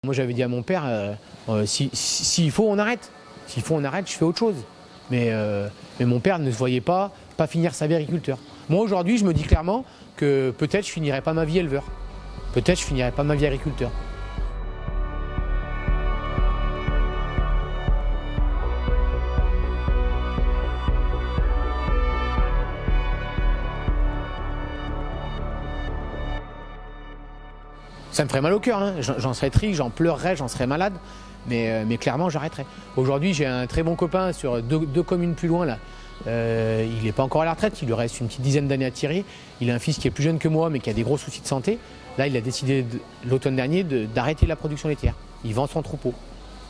Moi j'avais dit à mon père, s'il faut on arrête. S'il faut on arrête, je fais autre chose. Mais mon père ne se voyait pas finir sa vie agriculteur. Moi aujourd'hui je me dis clairement que peut-être je finirai pas ma vie éleveur. Peut-être je finirai pas ma vie agriculteur. Ça me ferait mal au cœur, hein. J'en serais triste, j'en pleurerais, j'en serais malade, mais clairement j'arrêterais. Aujourd'hui j'ai un très bon copain sur deux communes plus loin là. Il n'est pas encore à la retraite, il lui reste une petite dizaine d'années à tirer. Il a un fils qui est plus jeune que moi mais qui a des gros soucis de santé. Là il a décidé l'automne dernier d'arrêter la production laitière. Il vend son troupeau.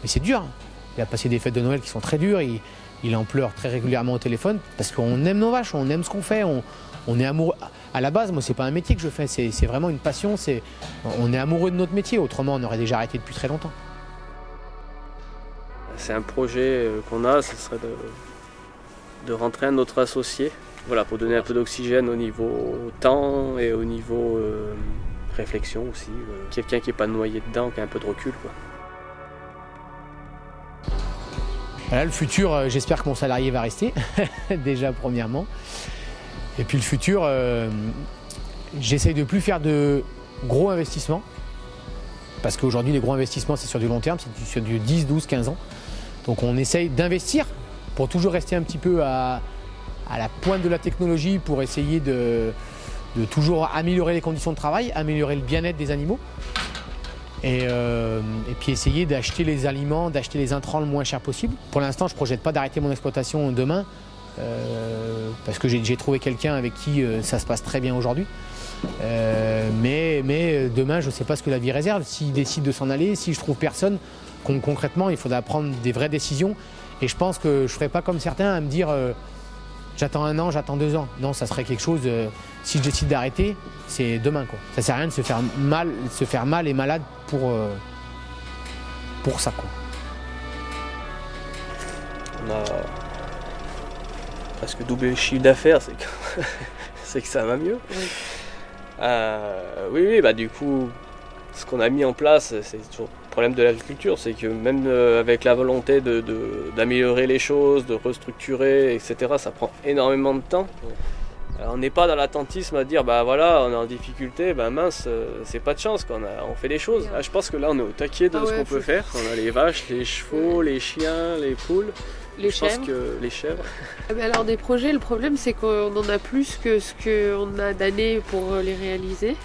Mais c'est dur, hein. Il a passé des fêtes de Noël qui sont très dures, il en pleure très régulièrement au téléphone parce qu'on aime nos vaches, on aime ce qu'on fait, on est amoureux. À la base, moi, c'est pas un métier que je fais, c'est vraiment une passion. On est amoureux de notre métier, autrement on aurait déjà arrêté depuis très longtemps. C'est un projet qu'on a, ce serait de rentrer un autre associé, voilà, pour donner un peu d'oxygène au niveau temps et au niveau réflexion aussi. Quelqu'un qui n'est pas noyé dedans, qui a un peu de recul, quoi. Voilà, le futur, j'espère que mon salarié va rester, déjà premièrement. Et puis le futur, j'essaye de plus faire de gros investissements. Parce qu'aujourd'hui, les gros investissements, c'est sur du long terme, c'est sur du 10, 12, 15 ans. Donc on essaye d'investir pour toujours rester un petit peu à la pointe de la technologie, pour essayer de toujours améliorer les conditions de travail, améliorer le bien-être des animaux. Et puis essayer d'acheter les aliments, d'acheter les intrants le moins cher possible. Pour l'instant, je ne projette pas d'arrêter mon exploitation demain. Parce que j'ai trouvé quelqu'un avec qui ça se passe très bien aujourd'hui. Mais demain, je ne sais pas ce que la vie réserve. S'il décide de s'en aller, si je trouve personne, concrètement, il faudra prendre des vraies décisions. Et je pense que je ne ferai pas comme certains à me dire j'attends 1 an, j'attends 2 ans. Non, ça serait quelque chose, si je décide d'arrêter, c'est demain, quoi. Ça ne sert à rien de se faire mal et malade pour ça, quoi. On a presque doublé le chiffre d'affaires, c'est que ça va mieux. Oui. Oui, bah du coup, ce qu'on a mis en place, c'est toujours le problème de l'agriculture, c'est que même avec la volonté d'améliorer les choses, de restructurer, etc., ça prend énormément de temps. Alors, on n'est pas dans l'attentisme à dire, bah voilà, on est en difficulté, bah mince, c'est pas de chance, on fait les choses. Là, je pense que là, on est au taquet de ce qu'on peut faire. On a les vaches, les chevaux, les chiens, les poules. Les chèvres. Les chèvres. Alors des projets, le problème c'est qu'on en a plus que ce qu'on a d'années pour les réaliser.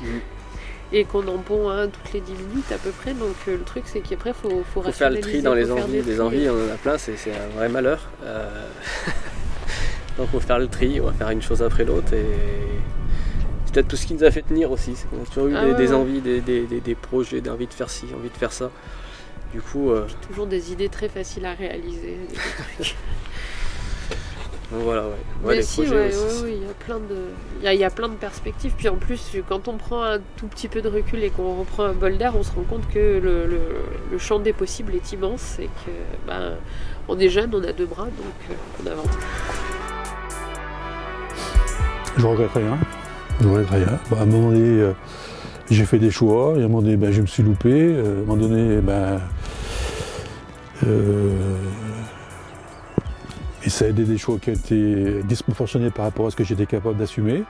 Et qu'on en pond un toutes les 10 minutes à peu près. Donc le truc c'est qu'après faut faire le tri dans les envies. Les envies, on en a plein, c'est un vrai malheur. Donc il faut faire le tri, on va faire une chose après l'autre. Et c'est peut-être tout ce qui nous a fait tenir aussi. C'est qu'on a toujours eu des envies, des projets, des envies de faire ci, envie de faire ça. Du coup, toujours des idées très faciles à réaliser. Donc voilà, ouais. Mais les si, projets il y a plein de perspectives. Puis en plus, quand on prend un tout petit peu de recul et qu'on reprend un bol d'air, on se rend compte que le champ des possibles est immense et que on est jeune, on a 2 bras, donc on avance. Je regrette rien. À un moment donné, j'ai fait des choix, et à un moment donné, je me suis loupé. À un moment donné, et ça a été des choix qui ont été disproportionnés par rapport à ce que j'étais capable d'assumer.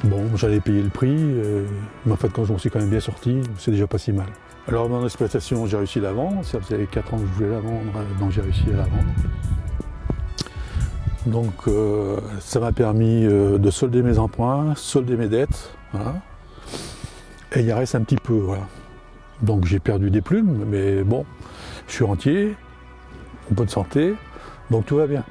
Bon, j'allais payer le prix, mais en fait, quand je m'en suis quand même bien sorti, c'est déjà pas si mal. Alors, mon exploitation, j'ai réussi à la vendre. Ça faisait 4 ans que je voulais la vendre, donc j'ai réussi à la vendre. Donc, ça m'a permis de solder mes emprunts, solder mes dettes. Voilà. Et il en reste un petit peu, voilà. Donc j'ai perdu des plumes, mais bon, je suis entier, en bonne santé, donc tout va bien.